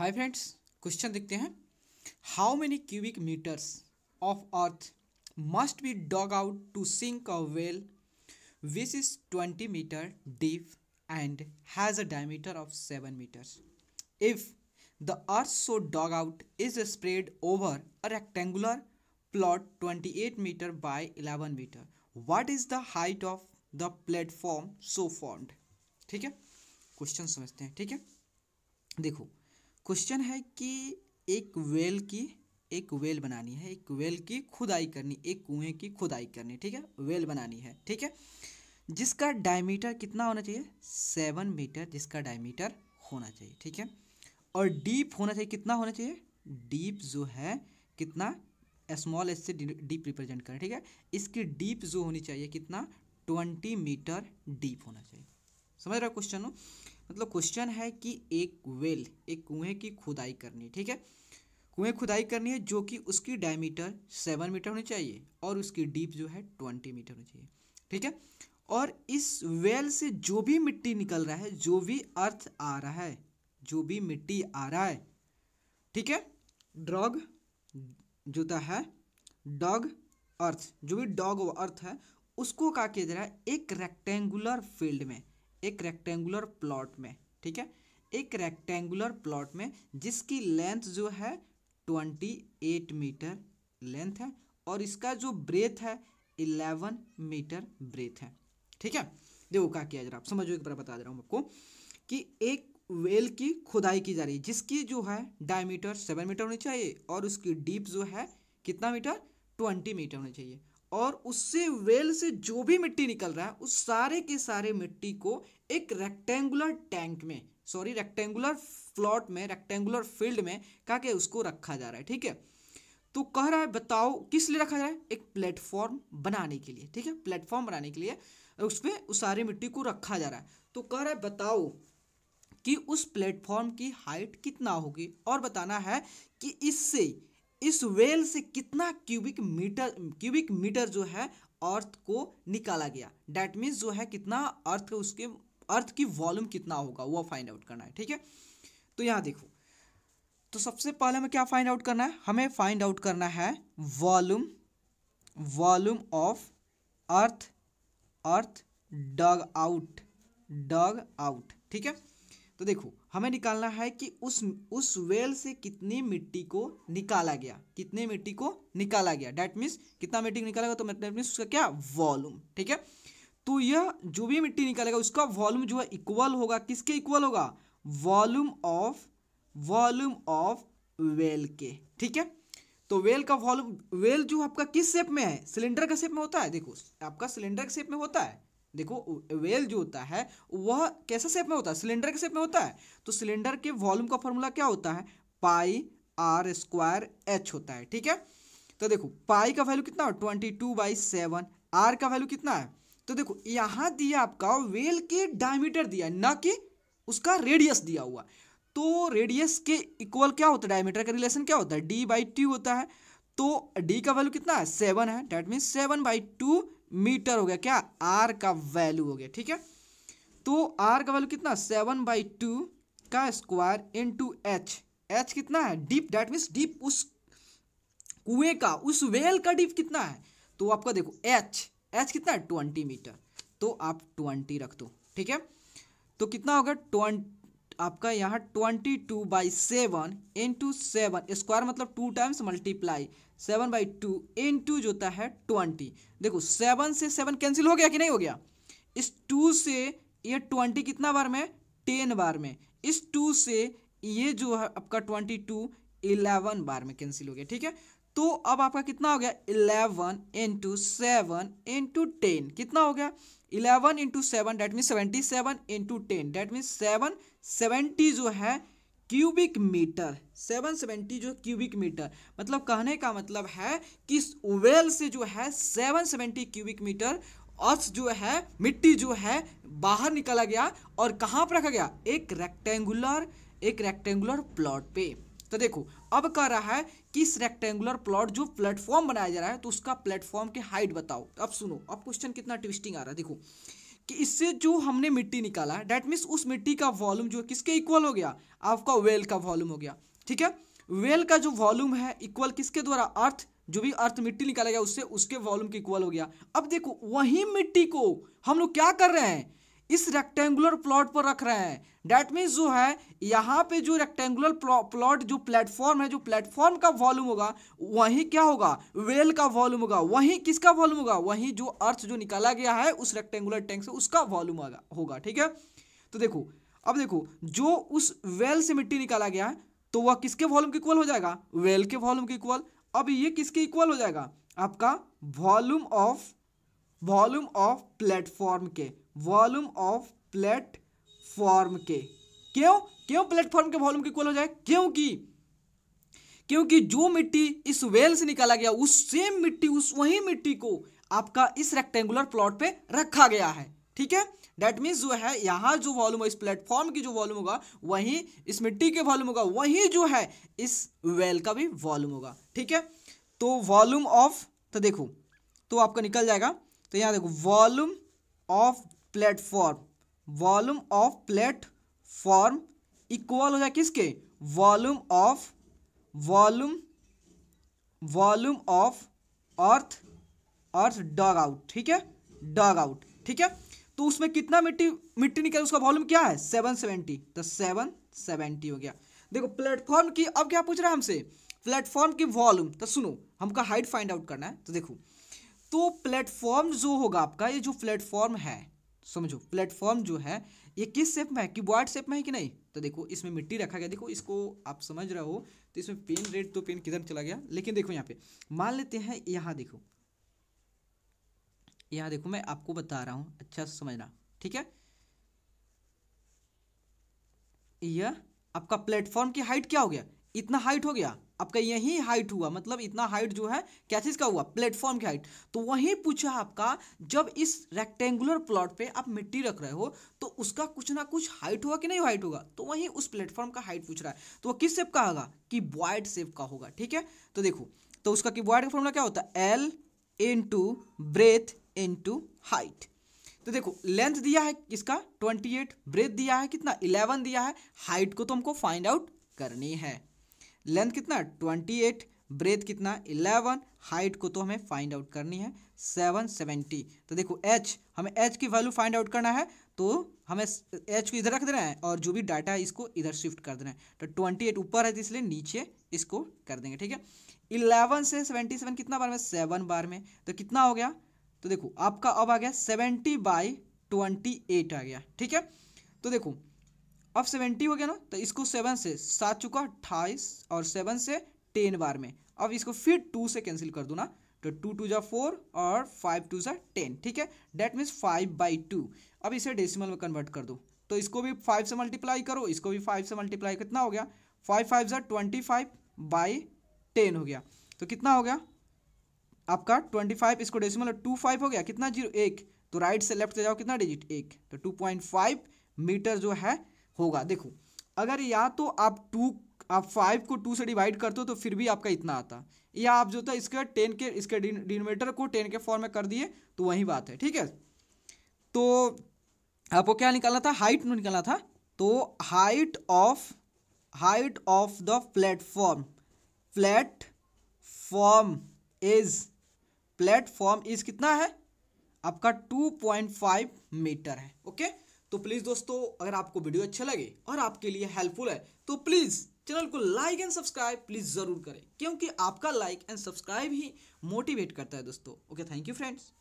Hi friends, question देखते हैं। How many cubic metres of earth must be dug out to sink a well which is 20 metre deep and has a diameter of 7 meters? If the earth so dug out is spread over a rectangular plot 28 meter by 11 meter, what is the height of the platform so formed? ठीक है, question समझते हैं। ठीक है, देखो question है कि एक वेल बनानी है, एक वेल की खुदाई करनी, एक कुएं की खुदाई करनी। ठीक है, वेल बनानी है। ठीक है, जिसका डायमीटर कितना होना चाहिए? 7 मीटर जिसका डायमीटर होना चाहिए। ठीक है, और डीप होना चाहिए, कितना होना चाहिए? डीप जो है कितना, स्मॉल एस से डीप रिप्रेजेंट करें। ठीक है, इसकी डीप जो होनी चाहिए कितना? 20 मीटर डीप होना चाहिए। समझ रहे हो क्वेश्चन? मतलब क्वेश्चन है कि एक कुएं की खुदाई करनी है। ठीक है, कुएं खुदाई करनी है जो कि उसकी डायमीटर 7 मीटर होनी चाहिए और उसकी डीप जो है 20 मीटर होनी चाहिए। ठीक है, और इस वेल से जो भी मिट्टी निकल रहा है, जो भी अर्थ आ रहा है, जो भी मिट्टी आ रहा है, ठीक है, ड्रॉग जो है डॉग अर्थ, जो भी डॉग अर्थ है उसको क्या किया जा रहा है? एक रेक्टेंगुलर फील्ड में, एक रेक्टेंगुलर प्लॉट में। ठीक है, एक रेक्टेंगुलर प्लॉट में जिसकी लेंथ जो है 28 मीटर लेंथ है और इसका जो ब्रेथ है 11 मीटर ब्रेथ है। ठीक है, देखो क्या किया जा रहा है, आप समझो, एक बार बता दे रहा हूँ आपको कि एक वेल की खुदाई की जा रही है जिसकी जो है डायमीटर 7 मीटर होनी चाहिए और उसकी डीप जो है कितना मीटर? 20 मीटर होनी चाहिए। और उससे वेल से जो भी मिट्टी निकल रहा है उस सारे के सारे मिट्टी को एक रेक्टेंगुलर टैंक में, सॉरी रेक्टेंगुलर प्लॉट में, रेक्टेंगुलर फील्ड में क्या के उसको रखा जा रहा है। ठीक है, तो कह रहा है बताओ किस लिए रखा जा रहा है? एक प्लेटफॉर्म बनाने के लिए। ठीक है, प्लेटफॉर्म बनाने के लिए उसमें उस सारी मिट्टी को रखा जा रहा है। तो कह रहा है बताओ कि उस प्लेटफॉर्म की हाइट कितना होगी और बताना है कि इससे, इस वेल से कितना क्यूबिक मीटर जो है अर्थ को निकाला गया। डैट मीन्स जो है कितना अर्थ, उसके अर्थ की वॉल्यूम कितना होगा वो फाइंड आउट करना है। ठीक है, तो यहाँ देखो, तो सबसे पहले हमें क्या फाइंड आउट करना है? हमें फाइंड आउट करना है volume of earth dug out. ठीक है, तो देखो हमें निकालना है कि उस वेल से कितनी मिट्टी को निकाला गया, कितने मिट्टी को निकाला गया। डैट मीन्स कितना मिट्टी निकाला गया, तो डैट मीन्स उसका क्या? वॉल्यूम। ठीक है, तो यह जो भी मिट्टी निकालेगा उसका वॉल्यूम जो है इक्वल होगा, किसके इक्वल होगा? वॉल्यूम ऑफ वेल के। ठीक है, तो वेल का वॉल्यूम, वेल जो आपका किस शेप में है? सिलेंडर का शेप में होता है। देखो आपका सिलेंडर के शेप में होता है। देखो वेल जो होता है वह कैसा शेप में होता है? सिलेंडर के शेप में होता है। तो सिलेंडर के वॉल्यूम का फॉर्मूला क्या होता है? पाई आर स्क्वायर एच होता है। ठीक है, तो देखो पाई का वैल्यू कितना है? 22/7। आर का वैल्यू कितना है? तो देखो यहाँ दिया आपका वेल के डायमीटर दिया है, ना कि उसका रेडियस दिया हुआ। तो रेडियस के इक्वल क्या होता है? डायमीटर का रिलेशन क्या होता है? d/2 होता है। तो d का वैल्यू कितना है? 7 है। डैट मीन्स 7/2 मीटर हो गया क्या? r का वैल्यू हो गया। ठीक है, तो r का वैल्यू कितना? 7/2 का स्क्वायर इंटू h कितना है? डीप, डैट मीन्स डीप, उस कुएं का, उस वेल का डीप कितना है? तो आपका देखो h कितना है? 20 मीटर। तो आप 20 रख दो। ठीक है, तो कितना होगा? 20 आपका यहाँ 22/7 इंटू 7 स्क्वायर मतलब 2 टाइम्स मल्टीप्लाई 7/2 इंटू जो होता है 20। देखो 7 से 7 कैंसिल हो गया कि नहीं हो गया? इस 2 से ये 20 कितना बार में? 10 बार में। इस 2 से ये जो है आपका 22 11 बार में कैंसिल हो गया। ठीक है, तो अब आपका कितना हो गया? 11 इंटू 7 इंटू 10 कितना हो गया? 11 into 7 that means 77 into 10 that means 770 जो है क्यूबिक मीटर। 770 जो क्यूबिक मीटर, मतलब कहने का मतलब है कि इस वेल से जो है 770 क्यूबिक मीटर अर्थ जो है, मिट्टी जो है बाहर निकाला गया और कहाँ पर रखा गया? एक रेक्टेंगुलर प्लॉट पे। तो देखो अब कह रहा है कि इस रेक्टेंगुलर प्लॉट जो प्लेटफॉर्म बनाया जा रहा है तो उसका प्लेटफॉर्म की हाइट बताओ। अब सुनो, अब क्वेश्चन कितना ट्विस्टिंग आ रहा है। देखो कि इससे जो हमने मिट्टी निकाला है डेट मीन्स उस मिट्टी का वॉल्यूम जो किसके इक्वल हो गया, आपका वेल का वॉल्यूम हो गया। ठीक है, वेल का जो वॉल्यूम है इक्वल किसके द्वारा, अर्थ, जो भी अर्थ मिट्टी निकाला गया उससे उसके वॉल्यूम के इक्वल हो गया। अब देखो वही मिट्टी को हम लोग क्या कर रहे हैं, इस रेक्टेंगुलर प्लॉट पर रख रहे हैं। डेट मीन्स जो है यहाँ पे जो रेक्टेंगुलर प्लॉट जो प्लेटफॉर्म है, जो प्लेटफॉर्म का वॉल्यूम होगा वही क्या होगा, वेल का वॉल्यूम होगा। वही किसका वॉल्यूम होगा, वही जो अर्थ जो निकाला गया है उस रेक्टेंगुलर टैंक से उसका वॉल्यूम होगा। ठीक है, तो देखो अब देखो जो उस वेल से मिट्टी निकाला गया है तो वह किसके वॉल्यूम के इक्वल हो जाएगा, वेल के वॉल्यूम के इक्वल। अब ये किसके इक्वल हो जाएगा, आपका वॉल्यूम ऑफ प्लेटफॉर्म के, वॉल्यूम ऑफ प्लेटफॉर्म के। क्यों प्लेटफॉर्म के वॉल्यूम के इक्वल हो जाए, क्योंकि जो मिट्टी इस वेल से निकाला गया उस सेम मिट्टी, उस वही मिट्टी को आपका इस रेक्टेंगुलर प्लॉट पे रखा गया है। ठीक है, डेट मीन्स जो है यहाँ जो वॉल्यूम है इस प्लेटफॉर्म की जो वॉल्यूम होगा वही इस मिट्टी के वॉल्यूम होगा, वही जो है इस वेल का भी वॉल्यूम होगा। ठीक है, तो वॉल्यूम ऑफ, तो देखो तो आपका निकल जाएगा, तो यहाँ देखो वॉल्यूम ऑफ प्लेटफॉर्म इक्वल हो जाए किसके, volume of earth dug out. ठीक है, डग आउट। ठीक है, तो उसमें कितना मिट्टी निकल, उसका वॉल्यूम क्या है 770, तो 770 हो गया। देखो प्लेटफॉर्म की, अब क्या पूछ रहा है हमसे, प्लेटफॉर्म की वॉल्यूम। तो सुनो हमका हाइट फाइंड आउट करना है। तो देखो तो प्लेटफॉर्म जो होगा आपका, ये जो प्लेटफॉर्म है, समझो प्लेटफॉर्म जो है ये किस शेप में है, क्यूबॉइड शेप में है कि नहीं। तो देखो इसमें मिट्टी रखा गया, देखो इसको आप समझ रहे हो, तो इसमें पेन रेड, तो पेन किधर चला गया, लेकिन देखो यहाँ पे मान लेते हैं, यहाँ देखो मैं आपको बता रहा हूँ, अच्छा से समझना। ठीक है, यह आपका प्लेटफॉर्म की हाइट क्या हो गया, इतना हाइट हो गया आपका, यही हाइट हुआ, मतलब इतना हाइट जो है क्या चीज़ का हुआ, प्लेटफॉर्म की हाइट। तो वही पूछा आपका, जब इस रेक्टेंगुलर प्लॉट पे आप मिट्टी रख रहे हो तो उसका कुछ ना कुछ हाइट होगा कि नहीं हाइट होगा, तो वही उस प्लेटफॉर्म का हाइट पूछ रहा है। तो वो किस शेप का होगा, क्यूबॉइड शेप का होगा। ठीक है, तो देखो तो उसका क्यूबॉइड का फॉर्मूला क्या होता है, L into breadth into height. तो देखो लेंथ दिया है इसका 28, ब्रेथ दिया है कितना 11 दिया है, हाइट को तो हमको फाइंड आउट करनी है। लेंथ कितना 28, ब्रेथ कितना 11, हाइट को तो हमें फाइंड आउट करनी है 770। तो देखो हमें h की वैल्यू फाइंड आउट करना है, तो हमें h को इधर रख देना है और जो भी डाटा है इसको इधर शिफ्ट कर देना है। तो 28 ऊपर है तो इसलिए नीचे इसको कर देंगे। ठीक है, 11 से 77 कितना बार में, 7 बार में, तो कितना हो गया, तो देखो आपका अब आ गया 70/28 आ गया। ठीक है, तो देखो अब 70 हो गया ना, तो इसको 7 से 7 चुका 28 और 7 से 10 बार में, अब इसको फिर 2 से कैंसिल कर दो ना, तो 2 2 जा 4 और 5 2 जा 10। ठीक है, डेट मीन्स 5/2। अब इसे डेसिमल में कन्वर्ट कर दो, तो इसको भी 5 से मल्टीप्लाई करो, इसको भी 5 से मल्टीप्लाई, कितना हो गया 5 5 जा 25/10 हो गया। तो कितना हो गया आपका 25, इसको डेसिमल 25 हो गया, कितना 0 1, तो राइट से लेफ्ट से जाओ कितना डिजिट 1, तो 2.5 मीटर जो है होगा। देखो अगर या तो आप 5 को 2 से डिवाइड करते हो तो फिर भी आपका इतना आता, या आप जो था इसके 10 के इसके डिनोमिनेटर को 10 के फॉर्म में कर दिए तो वही बात है। ठीक है, तो आपको क्या निकालना था, हाइट निकालना था। तो height of the platform is कितना है आपका 2.5 मीटर है। ओके, तो प्लीज़ दोस्तों अगर आपको वीडियो अच्छा लगे और आपके लिए हेल्पफुल है तो प्लीज़ चैनल को लाइक एंड सब्सक्राइब प्लीज़ ज़रूर करें, क्योंकि आपका like and subscribe he motivate करता है दोस्तों। Okay, thank you friends.